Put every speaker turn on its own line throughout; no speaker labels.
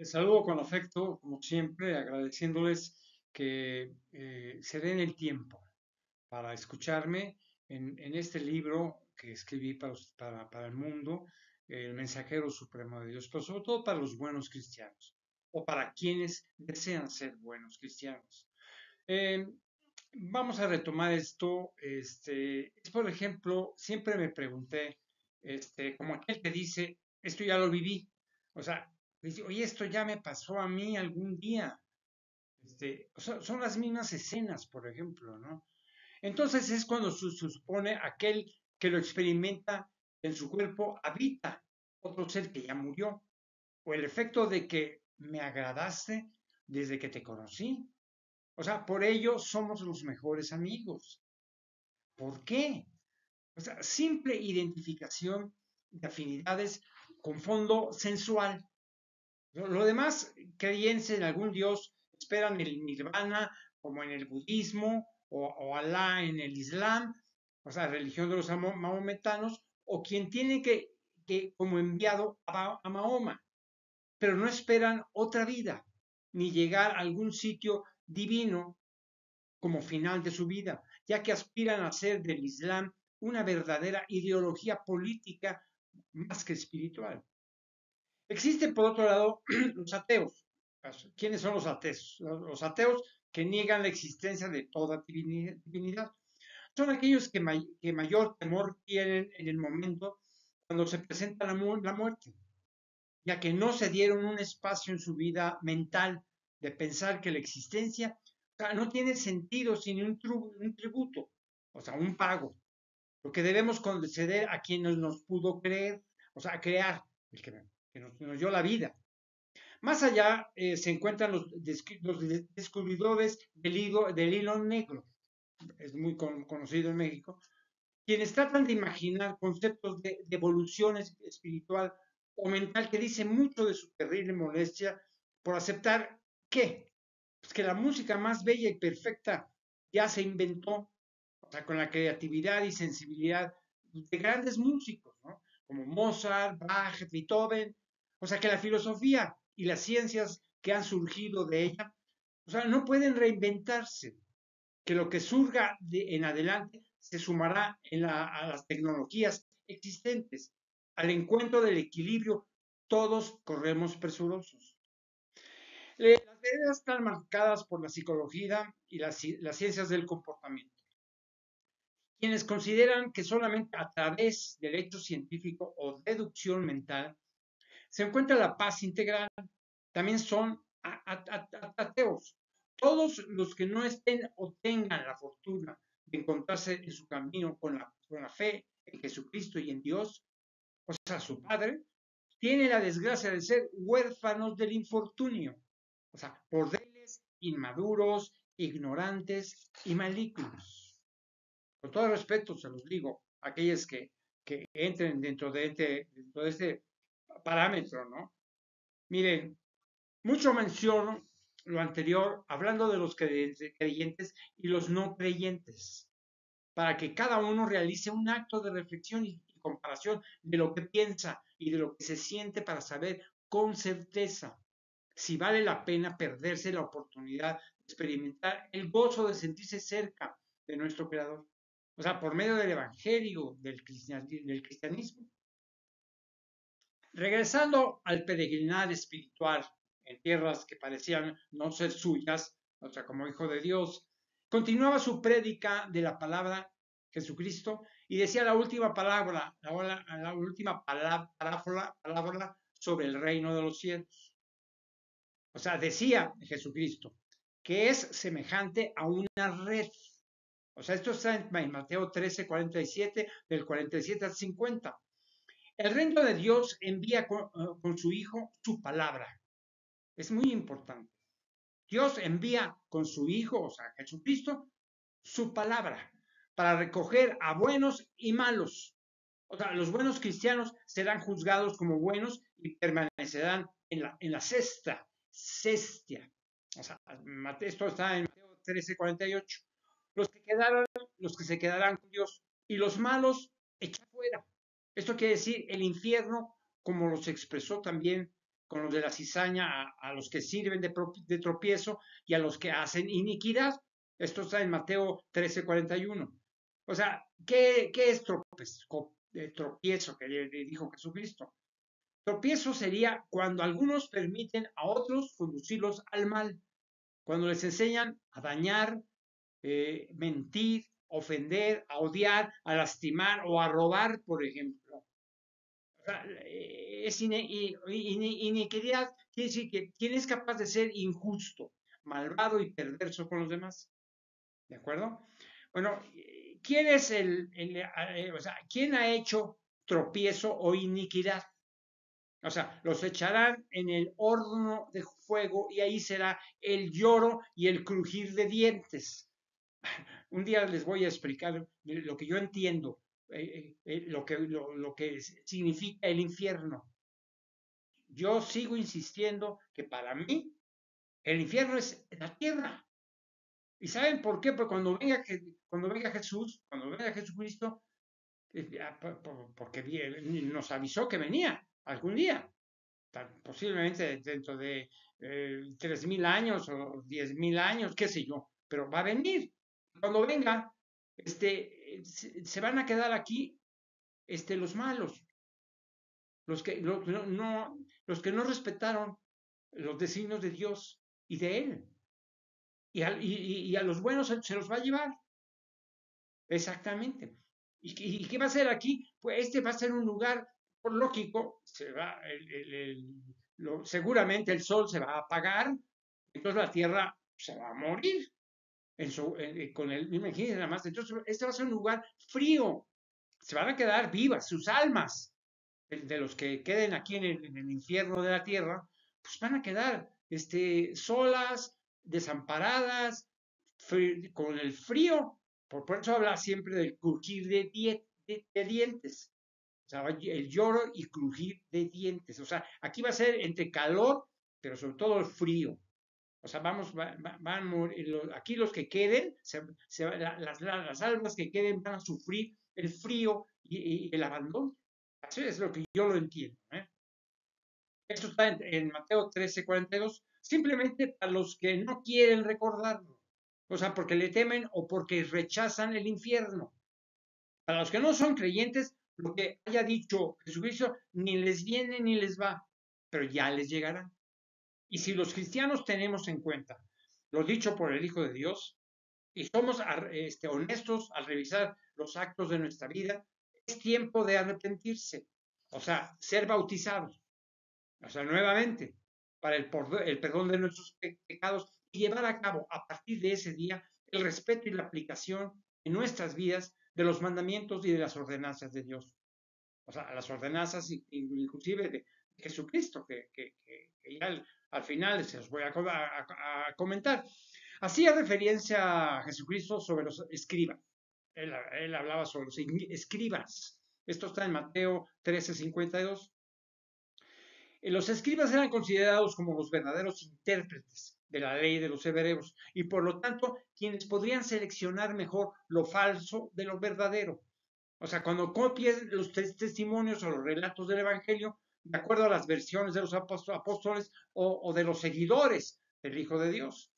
Les saludo con afecto, como siempre, agradeciéndoles que se den el tiempo para escucharme en este libro que escribí para el mundo, El Mensajero Supremo de Dios, pero sobre todo para los buenos cristianos o para quienes desean ser buenos cristianos. Eh, Vamos a retomar esto. Por ejemplo, siempre me pregunté, como aquel que dice, esto ya lo viví. O sea, dice, oye, esto ya me pasó a mí algún día. Son las mismas escenas, por ejemplo, ¿no? Entonces es cuando se supone aquel que lo experimenta en su cuerpo habita otro ser que ya murió. O el efecto de que me agradaste desde que te conocí. O sea, por ello somos los mejores amigos. ¿Por qué? O sea, simple identificación de afinidades con fondo sensual. Lo demás, creencia en algún dios, esperan el nirvana, como en el budismo, o Alá en el islam, o sea, religión de los mahometanos, o quien tiene que como enviado a Mahoma, pero no esperan otra vida, ni llegar a algún sitio divino como final de su vida, ya que aspiran a hacer del Islam una verdadera ideología política más que espiritual. Existen, por otro lado, los ateos. ¿Quiénes son los ateos? Los ateos que niegan la existencia de toda divinidad. Son aquellos que mayor temor tienen en el momento cuando se presenta la muerte, ya que no se dieron un espacio en su vida mental de pensar que la existencia, o sea, no tiene sentido sin un tributo, o sea, un pago. Lo que debemos conceder a quien nos pudo creer, o sea, crear, el que nos dio la vida. Más allá se encuentran los descubridores del hilo negro, es muy conocido en México, quienes tratan de imaginar conceptos de evolución espiritual o mental que dicen mucho de su terrible molestia por aceptar que, pues que la música más bella y perfecta ya se inventó, o sea, con la creatividad y sensibilidad de grandes músicos, ¿no? Como Mozart, Bach, Beethoven, o sea, que la filosofía y las ciencias que han surgido de ella, o sea, no pueden reinventarse, que lo que surga en adelante se sumará a las tecnologías existentes. Al encuentro del equilibrio, todos corremos presurosos. Las veredas están marcadas por la psicología y las ciencias del comportamiento. Quienes consideran que solamente a través del hecho científico o deducción mental se encuentra la paz integral, también son ateos. Todos los que no estén o tengan la fortuna de encontrarse en su camino con la fe en Jesucristo y en Dios, o sea, su Padre, tienen la desgracia de ser huérfanos del infortunio, o sea, por débiles, inmaduros, ignorantes y malignos. Con todo respeto se los digo, aquellos que entren dentro de este parámetro, ¿no? Miren, mucho menciono lo anterior hablando de los creyentes y los no creyentes, para que cada uno realice un acto de reflexión y comparación de lo que piensa y de lo que se siente para saber con certeza si vale la pena perderse la oportunidad de experimentar el gozo de sentirse cerca de nuestro Creador. O sea, por medio del Evangelio, del cristianismo. Regresando al peregrinar espiritual en tierras que parecían no ser suyas, o sea, como hijo de Dios, continuaba su prédica de la palabra Jesucristo y decía la última palabra, la última palabra sobre el reino de los cielos. O sea, decía Jesucristo que es semejante a una red. O sea, esto está en Mateo 13, 47, del 47 al 50. El reino de Dios envía con su Hijo su palabra. Es muy importante. Dios envía con su Hijo, o sea, Jesucristo, su palabra para recoger a buenos y malos. O sea, los buenos cristianos serán juzgados como buenos y permanecerán en la cestia. O sea, esto está en Mateo 13, 48. Los que se quedarán con Dios y los malos echar fuera. Esto quiere decir el infierno, como los expresó también con los de la cizaña, a los que sirven de tropiezo y a los que hacen iniquidad. Esto está en Mateo 13:41. O sea, ¿qué es tropiezo que le dijo Jesucristo? Tropiezo sería cuando algunos permiten a otros conducirlos al mal, cuando les enseñan a dañar, mentir, ofender, a odiar, a lastimar o a robar, por ejemplo. O sea, es iniquidad, quiere decir que quien es capaz de ser injusto, malvado y perverso con los demás. ¿De acuerdo? Bueno, ¿quién es o sea, quién ha hecho tropiezo o iniquidad? O sea, los echarán en el horno de fuego y ahí será el lloro y el crujir de dientes. Un día les voy a explicar lo que yo entiendo, lo que significa el infierno. Yo sigo insistiendo que para mí el infierno es la tierra. ¿Y saben por qué? Porque cuando venga Jesús, cuando venga Jesucristo, porque nos avisó que venía algún día, posiblemente dentro de 3.000 años o 10.000 años, qué sé yo, pero va a venir. Cuando venga, se van a quedar aquí los malos, los que no respetaron los designios de Dios y de Él. Y a los buenos se los va a llevar. Exactamente. ¿Y qué va a hacer aquí? Pues va a ser un lugar, por lógico, seguramente el sol se va a apagar, entonces la tierra se va a morir. Imagínense nada más, entonces este va a ser un lugar frío, se van a quedar vivas sus almas, de los que queden aquí en el infierno de la tierra, pues van a quedar solas, desamparadas, con el frío. Por eso habla siempre del crujir de dientes. O sea, el lloro y crujir de dientes. O sea, aquí va a ser entre calor, pero sobre todo el frío. O sea, van a morir, aquí los que queden, las almas que queden van a sufrir el frío y el abandono. Así es lo que yo lo entiendo. Esto está en Mateo 13:42, simplemente para los que no quieren recordarlo. O sea, porque le temen o porque rechazan el infierno. Para los que no son creyentes, lo que haya dicho Jesucristo ni les viene ni les va, pero ya les llegará. Y si los cristianos tenemos en cuenta lo dicho por el Hijo de Dios y somos honestos al revisar los actos de nuestra vida, es tiempo de arrepentirse, o sea, ser bautizados, o sea, nuevamente, para el perdón de nuestros pecados y llevar a cabo a partir de ese día el respeto y la aplicación en nuestras vidas de los mandamientos y de las ordenanzas de Dios. O sea, las ordenanzas inclusive de Jesucristo, que ya al final se los voy a comentar. Hacía referencia a Jesucristo sobre los escribas. Él hablaba sobre los escribas. Esto está en Mateo 13:52. Los escribas eran considerados como los verdaderos intérpretes de la ley de los hebreos y por lo tanto quienes podrían seleccionar mejor lo falso de lo verdadero. O sea, cuando copies los testimonios o los relatos del Evangelio, de acuerdo a las versiones de los apóstoles o de los seguidores del Hijo de Dios.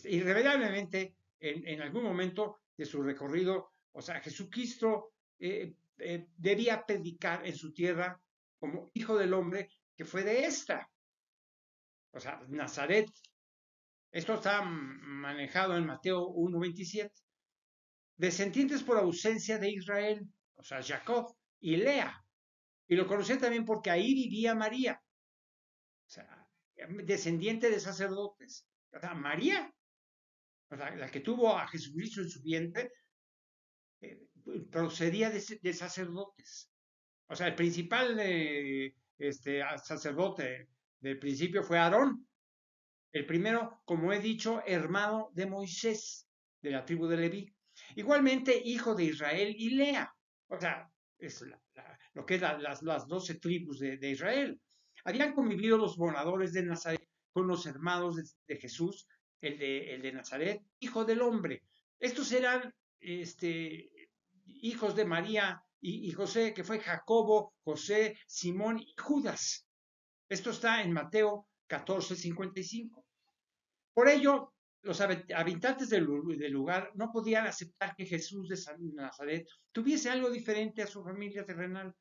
Irremediablemente, en algún momento de su recorrido, o sea, Jesucristo debía predicar en su tierra como Hijo del Hombre, que fue de esta, o sea, Nazaret. Esto está manejado en Mateo 1:27. Descendientes por ausencia de Israel, o sea, Jacob y Lea. Y lo conocían también porque ahí vivía María, o sea, descendiente de sacerdotes. O sea, María, o sea, la que tuvo a Jesucristo en su vientre, procedía de sacerdotes. O sea, el principal sacerdote del principio fue Aarón. El primero, como he dicho, hermano de Moisés, de la tribu de Leví. Igualmente, hijo de Israel y Lea. O sea, es lo que es las 12 tribus de Israel. Habían convivido los moradores de Nazaret con los hermanos de Jesús, el de Nazaret, hijo del hombre. Estos eran hijos de María y José, que fue Jacobo, José, Simón y Judas. Esto está en Mateo 14:55. Por ello, los habitantes del lugar no podían aceptar que Jesús de Nazaret tuviese algo diferente a su familia terrenal,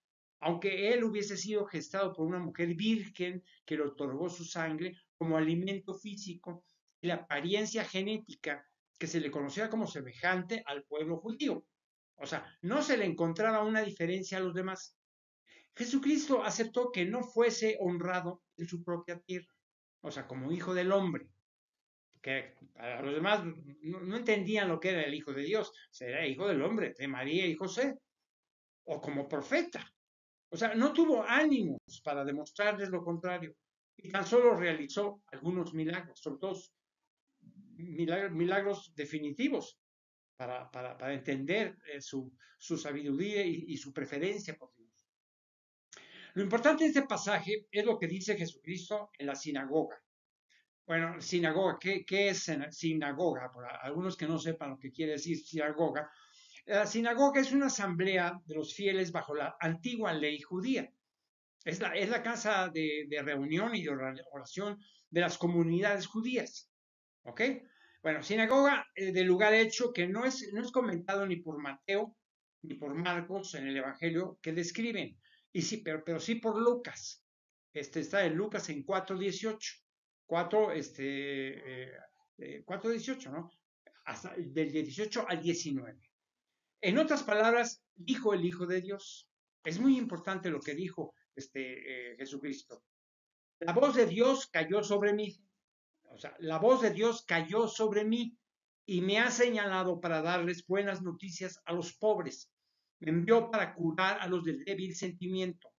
aunque él hubiese sido gestado por una mujer virgen que le otorgó su sangre como alimento físico y la apariencia genética que se le conocía como semejante al pueblo judío. O sea, no se le encontraba una diferencia a los demás. Jesucristo aceptó que no fuese honrado en su propia tierra, o sea, como hijo del hombre, que para los demás no entendían lo que era el Hijo de Dios, era hijo del hombre, de María y José, o como profeta. O sea, no tuvo ánimos para demostrarles lo contrario, y tan solo realizó algunos milagros, sobre todo milagros definitivos, para entender su sabiduría y su preferencia por Dios. Lo importante de este pasaje es lo que dice Jesucristo en la sinagoga. Bueno, sinagoga, ¿qué es sinagoga? Para algunos que no sepan lo que quiere decir sinagoga, la sinagoga es una asamblea de los fieles bajo la antigua ley judía. Es la casa de reunión y de oración de las comunidades judías. ¿Ok? Bueno, sinagoga de lugar hecho que no es comentado ni por Mateo ni por Marcos en el Evangelio que describen, y sí, pero sí por Lucas. Está en Lucas en 4:18. 4:18, ¿no? Hasta del 18 al 19. En otras palabras, dijo el Hijo de Dios. Es muy importante lo que dijo Jesucristo. La voz de Dios cayó sobre mí. O sea, la voz de Dios cayó sobre mí y me ha señalado para darles buenas noticias a los pobres. Me envió para curar a los del débil sentimiento,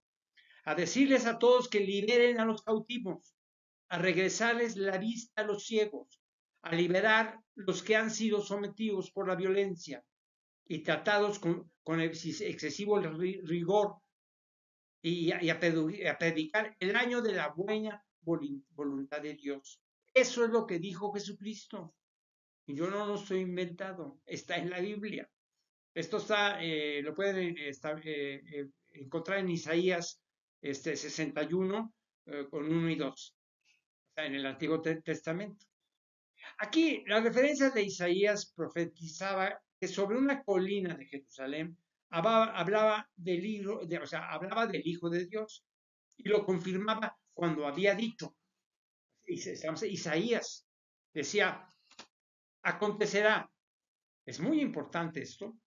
a decirles a todos que liberen a los cautivos, a regresarles la vista a los ciegos, a liberar los que han sido sometidos por la violencia y tratados con excesivo rigor y a predicar el año de la buena voluntad de Dios. Eso es lo que dijo Jesucristo. Y yo no lo estoy inventado, está en la Biblia. Esto lo pueden encontrar en Isaías 61 con 1 y 2, está en el Antiguo Testamento. Aquí la referencia de Isaías profetizaba que sobre una colina de Jerusalén hablaba hablaba del Hijo de Dios y lo confirmaba cuando había dicho. Isaías decía, acontecerá, es muy importante esto,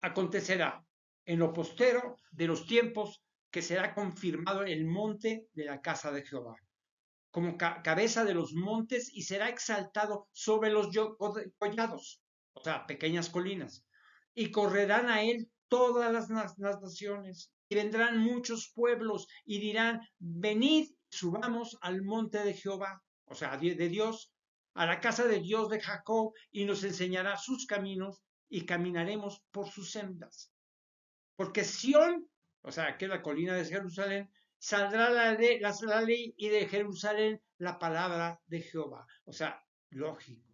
acontecerá en lo postero de los tiempos que será confirmado el monte de la casa de Jehová, como cabeza de los montes y será exaltado sobre los collados, o sea, pequeñas colinas, y correrán a él todas las naciones, y vendrán muchos pueblos y dirán, venid, subamos al monte de Jehová, o sea, de Dios, a la casa de Dios de Jacob, y nos enseñará sus caminos, y caminaremos por sus sendas. Porque Sión, o sea, que es la colina de Jerusalén, saldrá la ley y de Jerusalén la palabra de Jehová. O sea, lógico,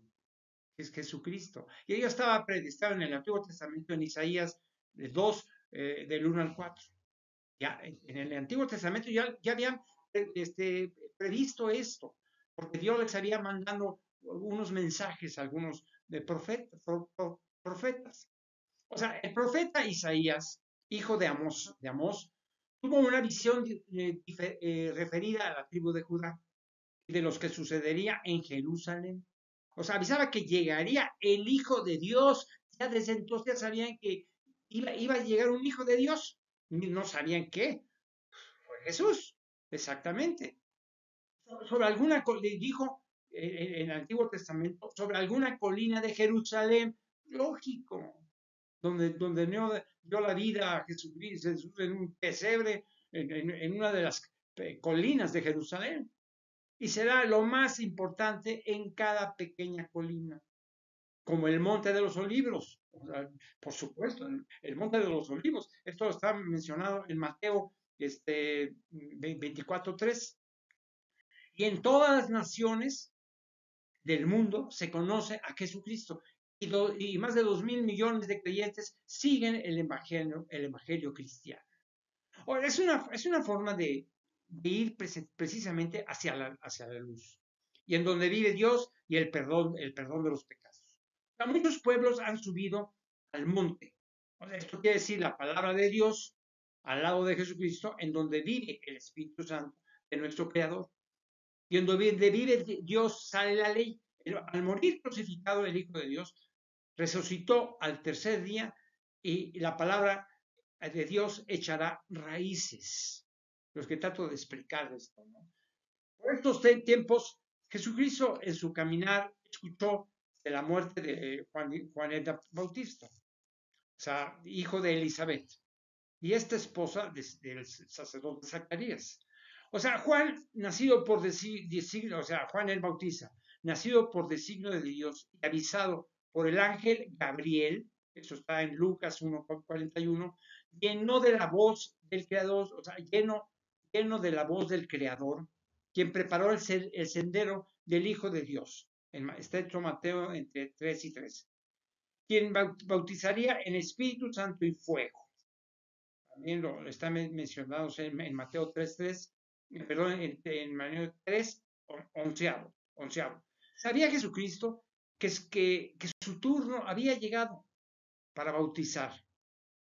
es Jesucristo. Y ello estaba predestinado en el Antiguo Testamento, en Isaías 2, del 1 al 4. Ya, en el Antiguo Testamento ya habían previsto esto, porque Dios les había mandado unos mensajes a algunos de profetas. O sea, el profeta Isaías, hijo de Amós, tuvo una visión referida a la tribu de Judá y de los que sucedería en Jerusalén. O sea, avisaba que llegaría el Hijo de Dios. Ya desde entonces ya sabían que iba a llegar un Hijo de Dios. No sabían qué. Fue Jesús, exactamente. Sobre alguna, dijo en el Antiguo Testamento, sobre alguna colina de Jerusalén, lógico, donde dio la vida a Jesucristo en un pesebre, en una de las colinas de Jerusalén. Y será lo más importante en cada pequeña colina, como el Monte de los Olivos. O sea, por supuesto, el Monte de los Olivos. Esto está mencionado en Mateo 24:3. Y en todas las naciones del mundo se conoce a Jesucristo. Y más de 2.000 millones de creyentes siguen el evangelio cristiano. Ahora, es una forma de de ir precisamente hacia la luz, y en donde vive Dios y el perdón de los pecados. O sea, muchos pueblos han subido al monte. O sea, esto quiere decir la palabra de Dios al lado de Jesucristo, en donde vive el Espíritu Santo de nuestro Creador. Y en donde vive Dios sale la ley. Al morir crucificado el Hijo de Dios, resucitó al tercer día y la palabra de Dios echará raíces. Los que trato de explicar esto, ¿no? Por estos tiempos, Jesucristo en su caminar escuchó de la muerte de Juan el Bautista, o sea, hijo de Elizabeth, y esta esposa del sacerdote Zacarías. O sea, Juan, nacido por designio, o sea, Juan el Bautista, nacido por designio de Dios y avisado por el ángel Gabriel, eso está en Lucas 1:41, lleno de la voz del Creador, o sea, lleno de la voz del Creador, quien preparó el sendero del Hijo de Dios. Está hecho Mateo entre 3 y 3. Quien bautizaría en Espíritu Santo y fuego. También lo está mencionado en Mateo 3:3, perdón, en Mateo 3, onceavo. Sabía Jesucristo que su turno había llegado para bautizar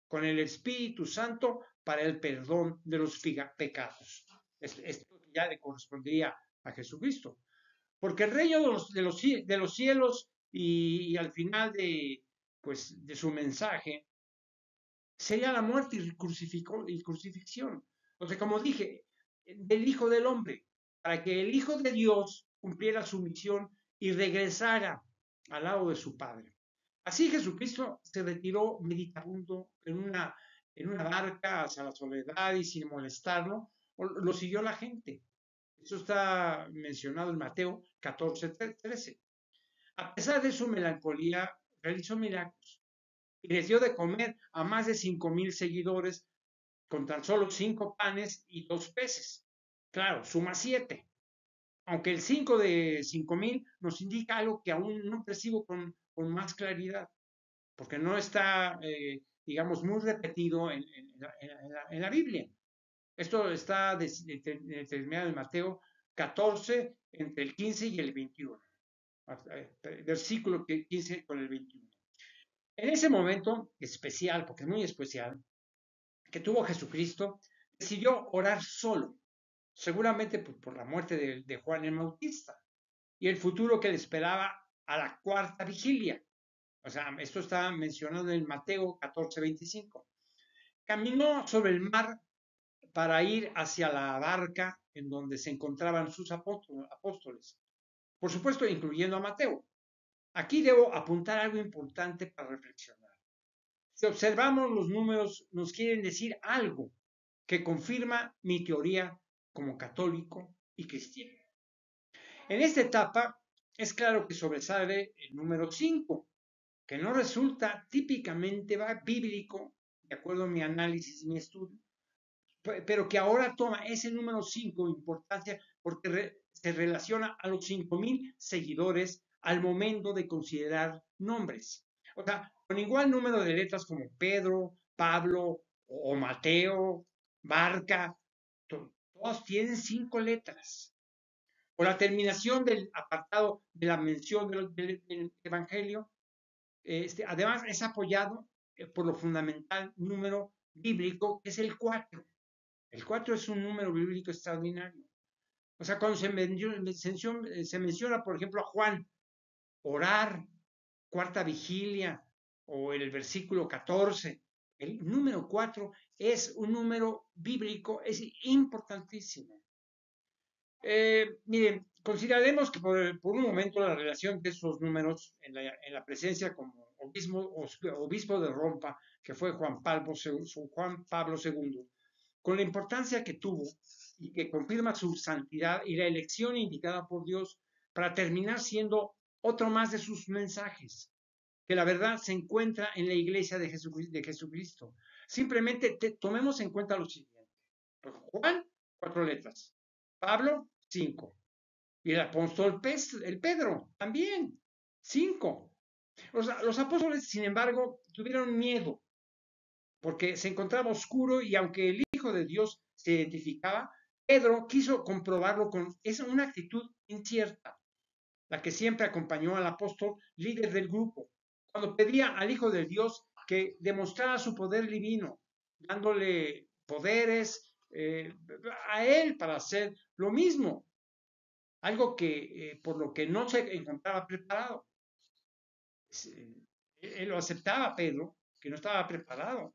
con el Espíritu Santo para el perdón de los pecados. Esto ya le correspondería a Jesucristo. Porque el reino de los cielos y al final de su mensaje sería la muerte y crucifixión. O sea, como dije, del Hijo del Hombre, para que el Hijo de Dios cumpliera su misión y regresara al lado de su Padre. Así Jesucristo se retiró meditabundo en una barca hacia la soledad y sin molestarlo, lo siguió la gente. Eso está mencionado en Mateo 14:13. A pesar de su melancolía, realizó milagros y les dio de comer a más de 5,000 seguidores con tan solo 5 panes y 2 peces. Claro, suma 7. Aunque el 5 de 5,000 nos indica algo que aún no percibo con más claridad, porque no está, digamos, muy repetido en la Biblia. Esto está determinado en Mateo 14, entre el 15 y el 21. Versículo 15 con el 21. En ese momento especial, porque es muy especial, que tuvo Jesucristo, decidió orar solo, seguramente por la muerte de Juan el Bautista y el futuro que le esperaba a la cuarta vigilia. O sea, esto está mencionado en Mateo 14:25. Caminó sobre el mar para ir hacia la barca en donde se encontraban sus apóstoles, por supuesto, incluyendo a Mateo. Aquí debo apuntar algo importante para reflexionar. Si observamos los números, nos quieren decir algo que confirma mi teoría como católico y cristiano. En esta etapa es claro que sobresale el número 5, que no resulta típicamente bíblico, de acuerdo a mi análisis y mi estudio, pero que ahora toma ese número 5 importancia porque se relaciona a los 5,000 seguidores al momento de considerar nombres. O sea, con igual número de letras como Pedro, Pablo o Mateo, Barca, todos tienen 5 letras. O la terminación del apartado de la mención del Evangelio, además es apoyado por lo fundamental número bíblico, que es el 4. El 4 es un número bíblico extraordinario. O sea, cuando se menciona, por ejemplo, a Juan, orar, cuarta vigilia, o el versículo 14, el número 4 es un número bíblico, es importantísimo. Miren, consideraremos que por un momento la relación de esos números en la presencia como obispo de Roma, que fue Juan Pablo II, con la importancia que tuvo y que confirma su santidad y la elección indicada por Dios para terminar siendo otro más de sus mensajes, que la verdad se encuentra en la iglesia de Jesucristo. Simplemente tomemos en cuenta lo siguiente. Pues Juan, 4 letras. Pablo, 5. Y el apóstol el Pedro, también, 5. Los apóstoles, sin embargo, tuvieron miedo porque se encontraba oscuro y aunque el Hijo de Dios se identificaba, Pedro quiso comprobarlo es una actitud incierta, la que siempre acompañó al apóstol líder del grupo, cuando pedía al Hijo de Dios que demostrara su poder divino, dándole poderes a él para hacer lo mismo, algo que por lo que no se encontraba preparado. Él lo aceptaba, Pedro, que no estaba preparado.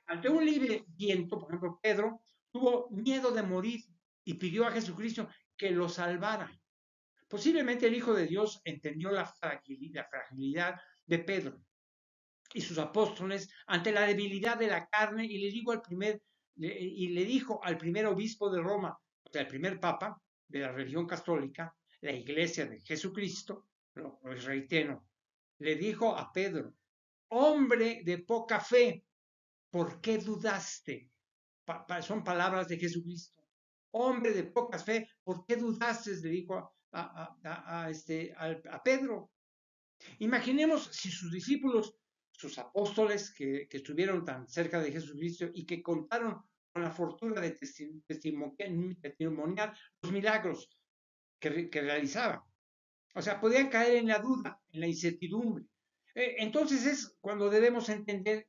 Ante un libre viento, por ejemplo, Pedro tuvo miedo de morir y pidió a Jesucristo que lo salvara. Posiblemente el Hijo de Dios entendió la fragilidad de Pedro y sus apóstoles ante la debilidad de la carne y le dijo al primer obispo de Roma, o sea, el primer papa de la religión católica, la iglesia de Jesucristo, lo reitero, le dijo a Pedro, hombre de poca fe, ¿por qué dudaste? Son palabras de Jesucristo. Hombre de poca fe, ¿por qué dudaste? Le dijo a Pedro. Imaginemos si sus discípulos, sus apóstoles que estuvieron tan cerca de Jesucristo y que contaron con la fortuna de testimoniar los milagros que realizaba. O sea, podían caer en la duda, en la incertidumbre. Entonces es cuando debemos entender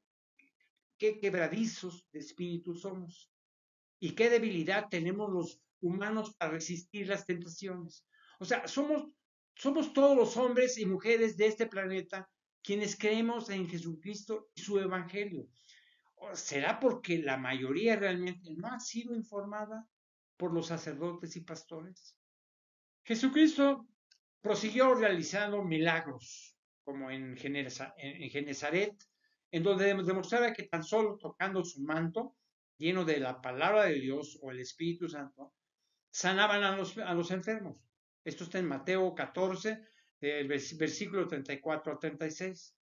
qué quebradizos de espíritu somos y qué debilidad tenemos los humanos para resistir las tentaciones. O sea, somos todos los hombres y mujeres de este planeta quienes creemos en Jesucristo y su evangelio. ¿Será porque la mayoría realmente no ha sido informada por los sacerdotes y pastores? Jesucristo prosiguió realizando milagros, como en Genezaret, en donde demostraba que tan solo tocando su manto, lleno de la palabra de Dios o el Espíritu Santo, sanaban a los enfermos. Esto está en Mateo 14, del versículo 34 a 36.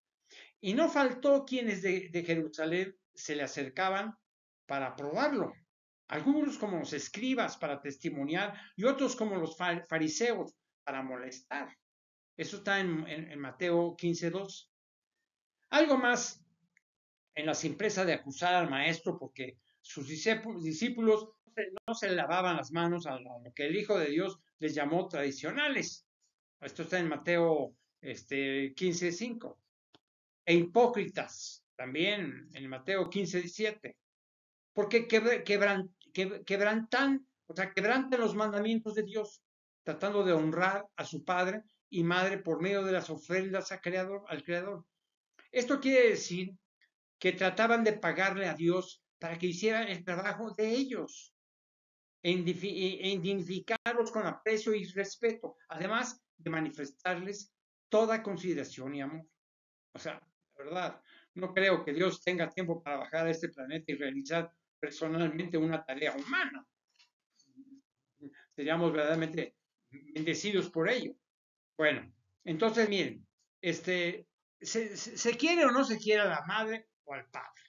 Y no faltó quienes de Jerusalén se le acercaban para probarlo. Algunos como los escribas para testimoniar y otros como los fariseos para molestar. Eso está en Mateo 15:2. Algo más en la simpleza de acusar al maestro porque sus discípulos no se lavaban las manos a lo que el Hijo de Dios les llamó tradicionales. Esto está en Mateo 15:5. E hipócritas, también en Mateo 15:17. Porque quebrantan los mandamientos de Dios, tratando de honrar a su padre y madre por medio de las ofrendas al Creador. Esto quiere decir que trataban de pagarle a Dios para que hiciera el trabajo de ellos, e dignificarlos con aprecio y respeto, además de manifestarles toda consideración y amor. O sea, la verdad, no creo que Dios tenga tiempo para bajar a este planeta y realizar personalmente una tarea humana. Seríamos verdaderamente bendecidos por ello. Bueno, entonces miren, se quiere o no se quiere a la madre o al padre.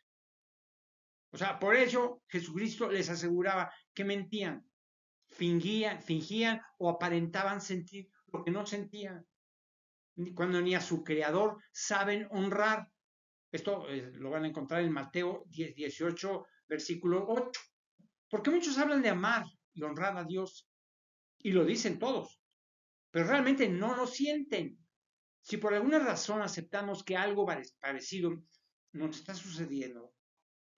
O sea, por ello Jesucristo les aseguraba que mentían, fingían o aparentaban sentir lo que no sentían, cuando ni a su creador saben honrar. Esto lo van a encontrar en Mateo 18, versículo 8. Porque muchos hablan de amar y honrar a Dios, y lo dicen todos, pero realmente no lo sienten. Si por alguna razón aceptamos que algo parecido nos está sucediendo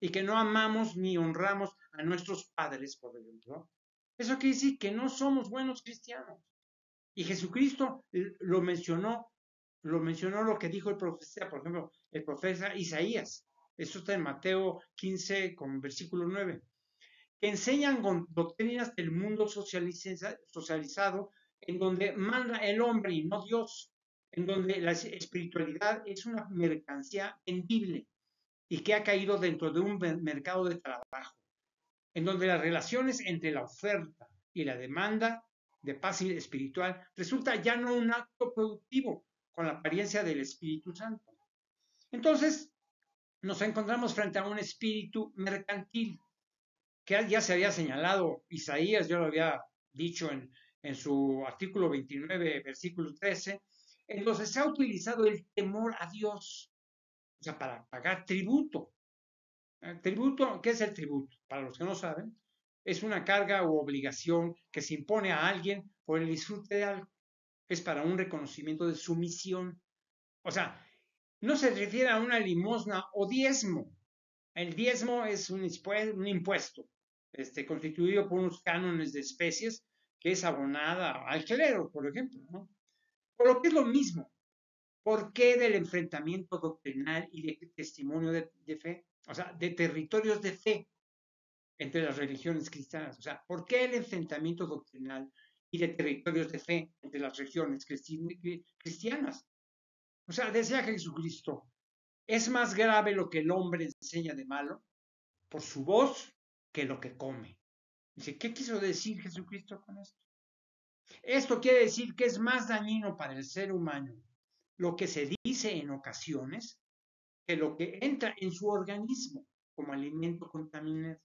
y que no amamos ni honramos a nuestros padres, por ejemplo, eso quiere decir que no somos buenos cristianos. Y Jesucristo lo mencionó lo que dijo el profeta, por ejemplo, el profeta Isaías. Eso está en Mateo 15, con versículo 9. Que enseñan doctrinas del mundo socializado, en donde manda el hombre y no Dios, en donde la espiritualidad es una mercancía vendible y que ha caído dentro de un mercado de trabajo, en donde las relaciones entre la oferta y la demanda de paz espiritual resulta ya no un acto productivo con la apariencia del Espíritu Santo. Entonces, nos encontramos frente a un espíritu mercantil, que ya se había señalado Isaías, yo lo había dicho en su artículo 29, versículo 13, en donde se ha utilizado el temor a Dios, o sea, para pagar tributo. ¿Tributo? ¿Qué es el tributo? Para los que no saben, es una carga u obligación que se impone a alguien por el disfrute de algo. Es para un reconocimiento de su misión. O sea, no se refiere a una limosna o diezmo. El diezmo es un impuesto constituido por unos cánones de especies que es abonada al clero, por ejemplo, ¿no? Por lo que es lo mismo. ¿Por qué del enfrentamiento doctrinal y de testimonio de fe? O sea, de territorios de fe entre las religiones cristianas. O sea, ¿por qué el enfrentamiento doctrinal y de territorios de fe entre las religiones cristianas? O sea, decía Jesucristo, es más grave lo que el hombre enseña de malo por su voz que lo que come. Dice, ¿qué quiso decir Jesucristo con esto? Esto quiere decir que es más dañino para el ser humano lo que se dice en ocasiones que lo que entra en su organismo como alimento contaminante.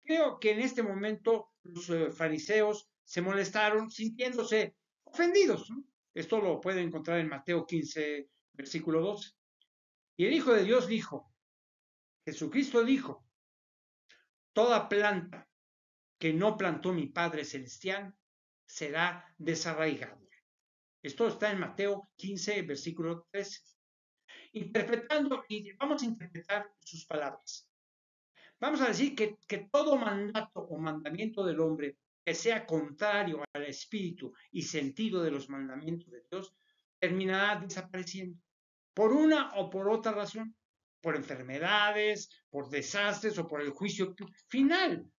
Creo que en este momento los fariseos se molestaron sintiéndose ofendidos, ¿no? Esto lo puede encontrar en Mateo 15, versículo 12. Y el Hijo de Dios dijo, Jesucristo dijo, toda planta que no plantó mi Padre Celestial será desarraigada. Esto está en Mateo 15, versículo 13. Interpretando, y vamos a interpretar sus palabras. Vamos a decir que todo mandato o mandamiento del hombre que sea contrario al espíritu y sentido de los mandamientos de Dios terminará desapareciendo por una o por otra razón, por enfermedades, por desastres o por el juicio final.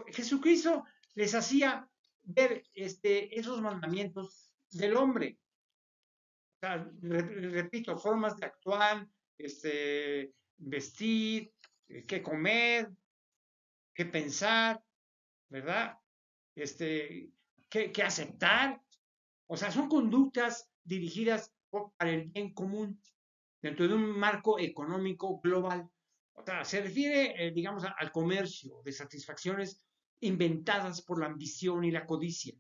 Jesucristo les hacía ver esos mandamientos del hombre. O sea, repito, formas de actuar, vestir, qué comer, qué pensar, ¿verdad? Qué aceptar. O sea, son conductas dirigidas para el bien común dentro de un marco económico global. O sea, se refiere, digamos, al comercio de satisfacciones inventadas por la ambición y la codicia,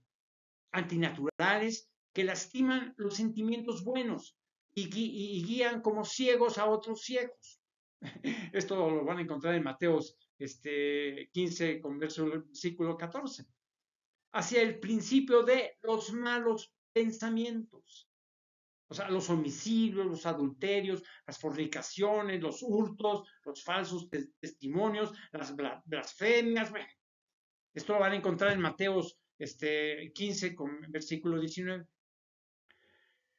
antinaturales que lastiman los sentimientos buenos y guían como ciegos a otros ciegos. Esto lo van a encontrar en Mateos 15, con versículo 14. Hacia el principio de los malos pensamientos. O sea, los homicidios, los adulterios, las fornicaciones, los hurtos, los falsos testimonios, las blasfemias. Bueno, esto lo van a encontrar en Mateos 15 con versículo 19.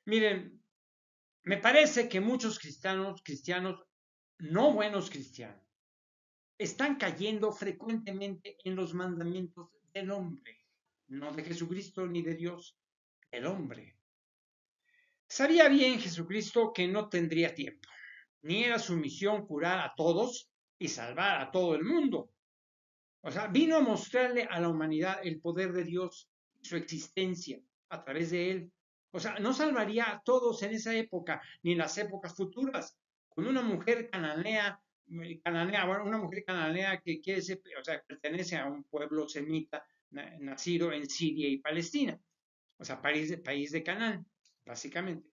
Miren, me parece que muchos cristianos, no buenos cristianos, están cayendo frecuentemente en los mandamientos del hombre, no de Jesucristo ni de Dios, del hombre. Sabía bien Jesucristo que no tendría tiempo, ni era su misión curar a todos y salvar a todo el mundo. O sea, vino a mostrarle a la humanidad el poder de Dios, su existencia a través de él. O sea, no salvaría a todos en esa época, ni en las épocas futuras. Con una mujer cananea, bueno, una mujer cananea que quiere ser, o sea, pertenece a un pueblo semita nacido en Siria y Palestina. O sea, país de Canaán, básicamente.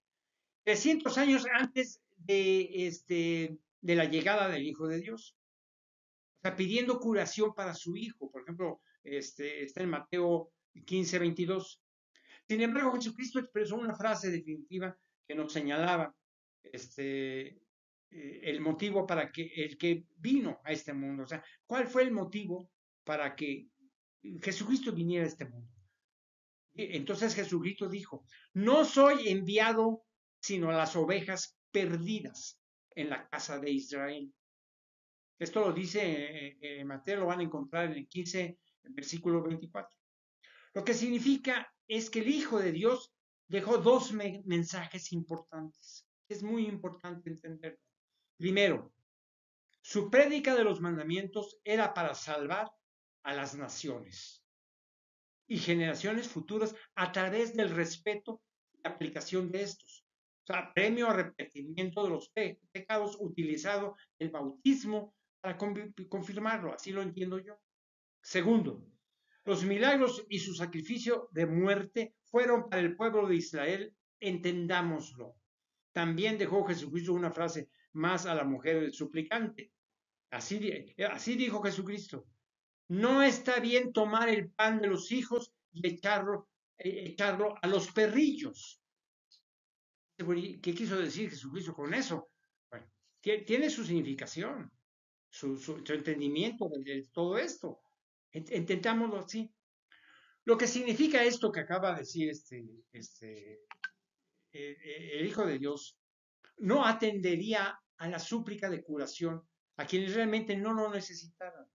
300 años antes de la llegada del Hijo de Dios. O sea, pidiendo curación para su hijo. Por ejemplo, está en Mateo 15, 22. Sin embargo, Jesucristo expresó una frase definitiva que nos señalaba el motivo para que el que vino a este mundo. O sea, ¿cuál fue el motivo para que Jesucristo viniera a este mundo? Entonces Jesucristo dijo, no soy enviado sino a las ovejas perdidas en la casa de Israel. Esto lo dice Mateo, lo van a encontrar en el 15, versículo 24. Lo que significa es que el Hijo de Dios dejó dos mensajes importantes. Es muy importante entenderlo. Primero, su prédica de los mandamientos era para salvar a las naciones y generaciones futuras a través del respeto y aplicación de estos. O sea, premio a arrepentimiento de los pecados, utilizado el bautismo para confirmarlo, así lo entiendo yo. Segundo, los milagros y su sacrificio de muerte fueron para el pueblo de Israel, entendámoslo. También dejó Jesucristo una frase más a la mujer suplicante. Así dijo Jesucristo, No está bien tomar el pan de los hijos y echarlo a los perrillos. ¿Qué quiso decir Jesucristo con eso? Bueno, tiene su significación, su entendimiento de todo esto. Intentámoslo así. Lo que significa esto que acaba de decir el Hijo de Dios, no atendería a la súplica de curación a quienes realmente no lo necesitaran.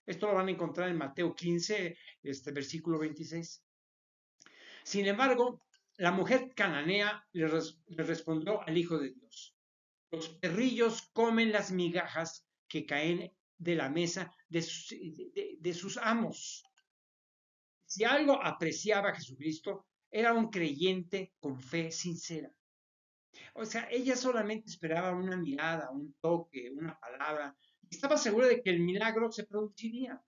Esto lo van a encontrar en Mateo 15, versículo 26. Sin embargo, la mujer cananea le respondió al Hijo de Dios: los perrillos comen las migajas que caen de la mesa de sus amos. Si algo apreciaba Jesucristo, era un creyente con fe sincera. O sea, ella solamente esperaba una mirada, un toque, una palabra. Estaba segura de que el milagro se produciría.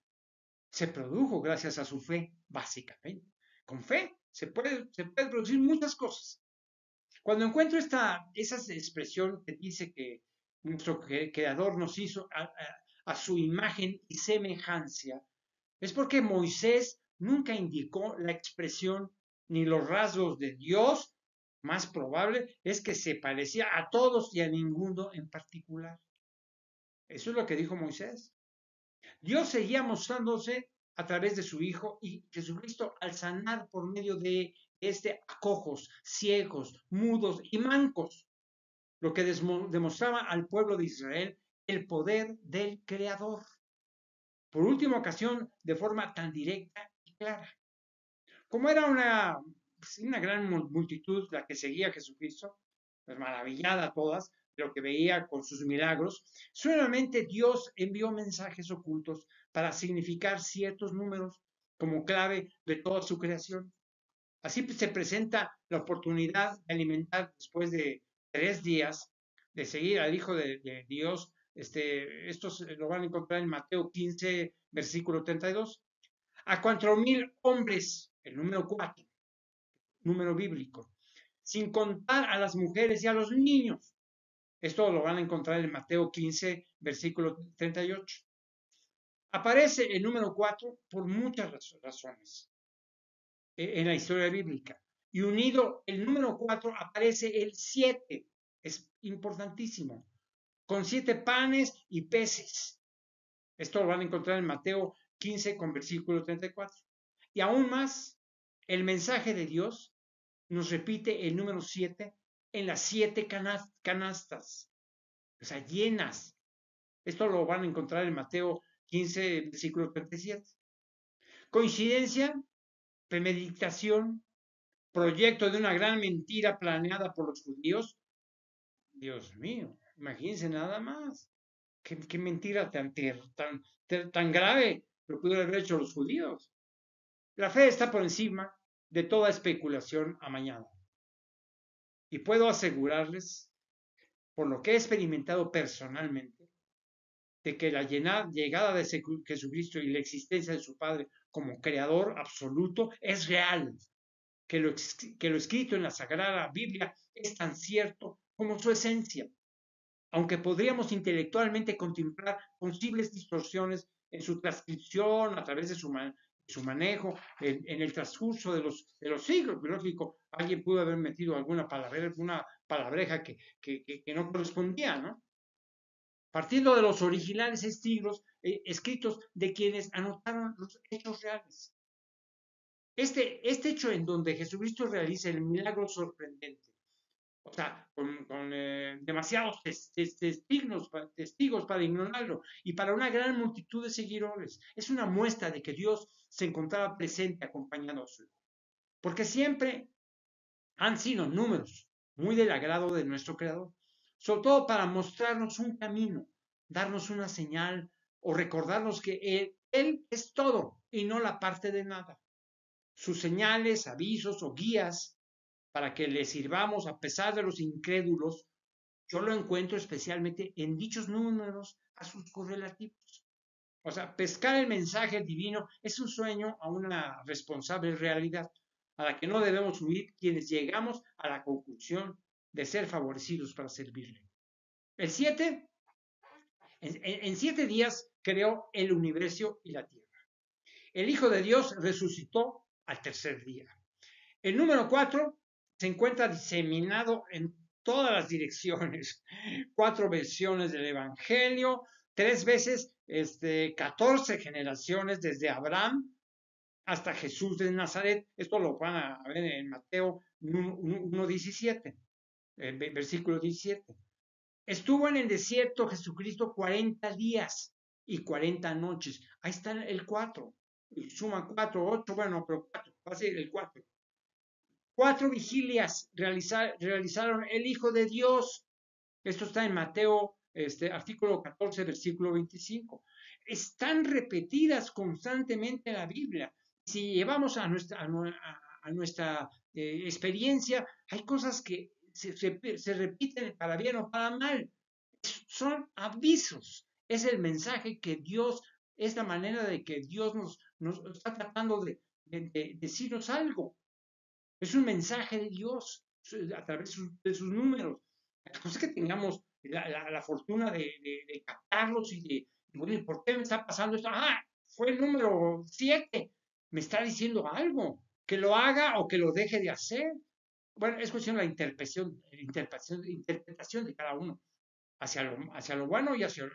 Se produjo gracias a su fe, básicamente. Con fe se puede producir muchas cosas. Cuando encuentro esa expresión que dice que nuestro creador nos hizo a su imagen y semejanza, es porque Moisés nunca indicó la expresión ni los rasgos de Dios. Más probable es que se parecía a todos y a ninguno en particular. Eso es lo que dijo Moisés. Dios seguía mostrándose a través de su Hijo, y Jesucristo, al sanar por medio de a cojos, ciegos, mudos y mancos, lo que demostraba al pueblo de Israel el poder del Creador. Por última ocasión, de forma tan directa y clara. Como era una gran multitud la que seguía a Jesucristo, pues maravillada todas de lo que veía con sus milagros, solamente Dios envió mensajes ocultos para significar ciertos números como clave de toda su creación. Así se presenta la oportunidad de alimentar después de 3 días de seguir al Hijo de Dios. Estos lo van a encontrar en Mateo 15, versículo 32. A 4,000 hombres, el número 4, número bíblico, sin contar a las mujeres y a los niños. Esto lo van a encontrar en Mateo 15, versículo 38. Aparece el número 4 por muchas razones en la historia bíblica. Y unido el número 4 aparece el 7. Es importantísimo. Con 7 panes y peces. Esto lo van a encontrar en Mateo 15 con versículo 34. Y aún más, el mensaje de Dios nos repite el número 7 en las 7 canastas, o sea, llenas. Esto lo van a encontrar en Mateo 15, versículo 37. Coincidencia, premeditación, proyecto de una gran mentira planeada por los judíos. Dios mío, imagínense nada más. ¿Qué mentira tan grave lo pudieron haber hecho los judíos? La fe está por encima de toda especulación amañada. Y puedo asegurarles, por lo que he experimentado personalmente, de que la llegada de Jesucristo y la existencia de su Padre como creador absoluto es real, que lo escrito en la Sagrada Biblia es tan cierto como su esencia, aunque podríamos intelectualmente contemplar posibles distorsiones en su transcripción a través de su manejo en el transcurso de los siglos. Lógico, alguien pudo haber metido alguna palabreja que no correspondía, ¿no? Partiendo de los originales escritos de quienes anotaron los hechos reales. Este hecho en donde Jesucristo realiza el milagro sorprendente, o sea, con demasiados testigos para ignorarlo y para una gran multitud de seguidores, es una muestra de que Dios se encontraba presente acompañando a su Hijo. Porque siempre han sido números muy del agrado de nuestro Creador, sobre todo para mostrarnos un camino, darnos una señal o recordarnos que Él es todo y no la parte de nada. Sus señales, avisos o guías para que le sirvamos a pesar de los incrédulos, yo lo encuentro especialmente en dichos números a sus correlativos. O sea, pescar el mensaje divino es un sueño a una responsable realidad, a la que no debemos huir quienes llegamos a la conclusión de ser favorecidos para servirle. El 7, en 7 días creó el universo y la tierra. el Hijo de Dios resucitó al tercer día. El número 4 se encuentra diseminado en todas las direcciones. 4 versiones del Evangelio, 3 veces, 14 generaciones desde Abraham hasta Jesús de Nazaret. Esto lo van a ver en Mateo 1:17, versículo 17. Estuvo en el desierto Jesucristo 40 días y 40 noches. Ahí está el 4. Suma 4, 8, bueno, pero 4, va a ser el 4. 4 vigilias realizaron el Hijo de Dios. Esto está en Mateo, artículo 14, versículo 25. Están repetidas constantemente en la Biblia. Si llevamos a nuestra experiencia, hay cosas que se repiten para bien o para mal. Son avisos. Es el mensaje que Dios, es la manera de que Dios nos está tratando de decirnos algo. Es un mensaje de Dios a través de sus números. La cosa es que tengamos la fortuna de captarlos y bueno, ¿por qué me está pasando esto? Ah, fue el número 7. Me está diciendo algo. Que lo haga o que lo deje de hacer. Bueno, es cuestión de la interpretación de cada uno. Hacia lo bueno y hacia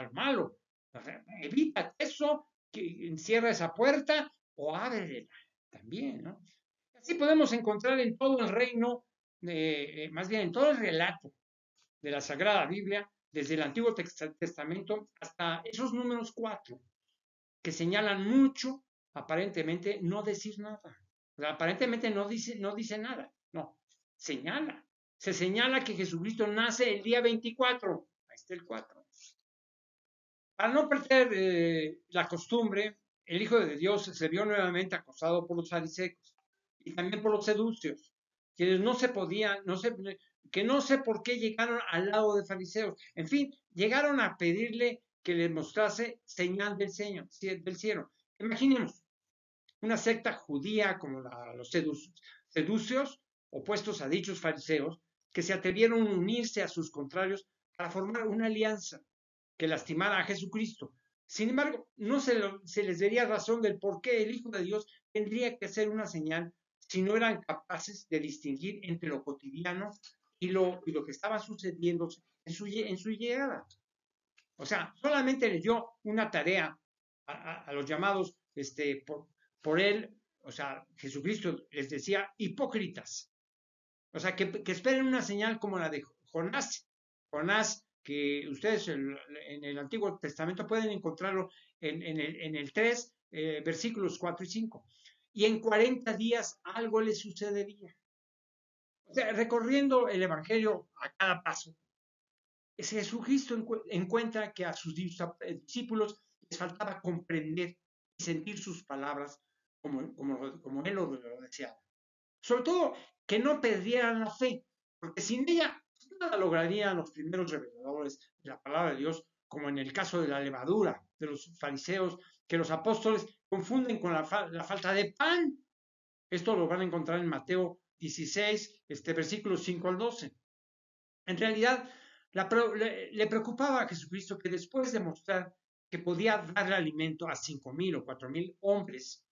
lo malo. O sea, evita eso, que encierra esa puerta o ábrela también, ¿no? Así podemos encontrar en todo el reino, más bien en todo el relato de la Sagrada Biblia, desde el Antiguo Testamento hasta esos números 4, que señalan mucho, aparentemente no decir nada. O sea, aparentemente no dice nada, no, señala. Se señala que Jesucristo nace el día 24, ahí está el 4. Para no perder la costumbre, el Hijo de Dios se vio nuevamente acosado por los fariseos y también por los seducios, quienes que no sé por qué llegaron al lado de fariseos. En fin, llegaron a pedirle que les mostrase señal del cielo. Imaginemos una secta judía como los seducios, opuestos a dichos fariseos, que se atrevieron a unirse a sus contrarios para formar una alianza que lastimara a Jesucristo. Sin embargo, no se les daría razón del por qué el Hijo de Dios tendría que hacer una señal si no eran capaces de distinguir entre lo cotidiano y lo que estaba sucediendo en su llegada. O sea, solamente le dio una tarea a los llamados por él, o sea, Jesucristo les decía hipócritas. O sea, que esperen una señal como la de Jonás. Jonás, que ustedes en el Antiguo Testamento pueden encontrarlo en el 3, versículos 4 y 5. Y en 40 días algo le sucedería. O sea, recorriendo el Evangelio a cada paso, Jesucristo encuentra que a sus discípulos les faltaba comprender y sentir sus palabras como él lo deseaba. Sobre todo, que no perdieran la fe, porque sin ella nada lograrían los primeros reveladores de la palabra de Dios, como en el caso de la levadura de los fariseos, que los apóstoles confunden con la falta de pan. Esto lo van a encontrar en Mateo 16, versículos 5 al 12. En realidad, le preocupaba a Jesucristo que después de mostrar que podía darle alimento a 5,000 o 4,000 hombres,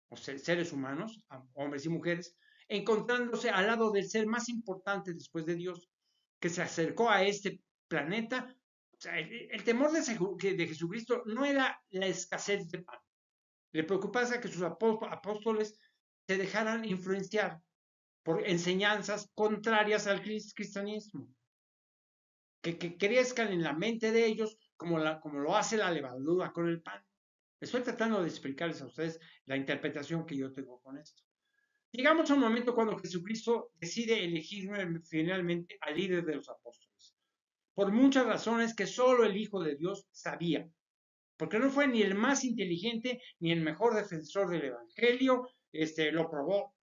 o seres humanos, hombres y mujeres, encontrándose al lado del ser más importante después de Dios, que se acercó a este planeta. O sea, el temor de Jesucristo no era la escasez de pan. Le preocupaba que sus apóstoles se dejaran influenciar por enseñanzas contrarias al cristianismo, que crezcan en la mente de ellos como lo hace la levadura con el pan. Estoy tratando de explicarles a ustedes la interpretación que yo tengo con esto. Llegamos a un momento cuando Jesucristo decide elegir finalmente al líder de los apóstoles, por muchas razones que solo el Hijo de Dios sabía, porque no fue ni el más inteligente ni el mejor defensor del Evangelio. Lo probó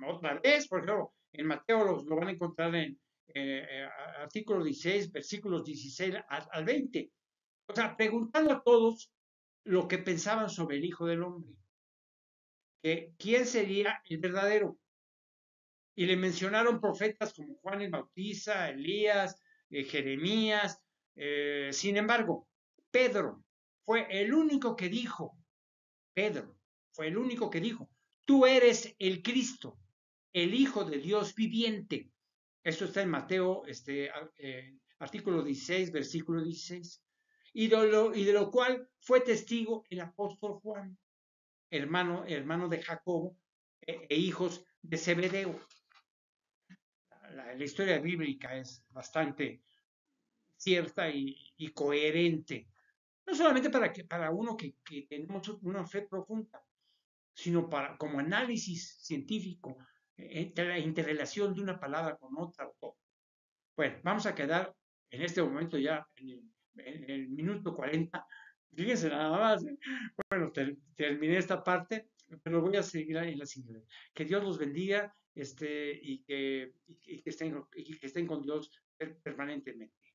otra vez, por ejemplo, en Mateo lo van a encontrar en artículo 16, versículos 16 al 20. O sea, preguntando a todos lo que pensaban sobre el Hijo del Hombre, que quién sería el verdadero. Y le mencionaron profetas como Juan el Bautista, Elías, Jeremías. Sin embargo, Pedro fue el único que dijo Pedro fue el único que dijo, tú eres el Cristo, el Hijo de Dios viviente. Esto está en Mateo, artículo 16, versículo 16. Y de lo cual fue testigo el apóstol Juan, hermano de Jacobo hijos de Zebedeo. La historia bíblica es bastante cierta y coherente, no solamente para uno que tenemos una fe profunda, sino como análisis científico entre la interrelación de una palabra con otra. Bueno, vamos a quedar en este momento ya en el minuto 40. Fíjense nada más. Bueno, terminé esta parte, pero voy a seguir en la siguiente. Que Dios los bendiga y que estén con Dios permanentemente.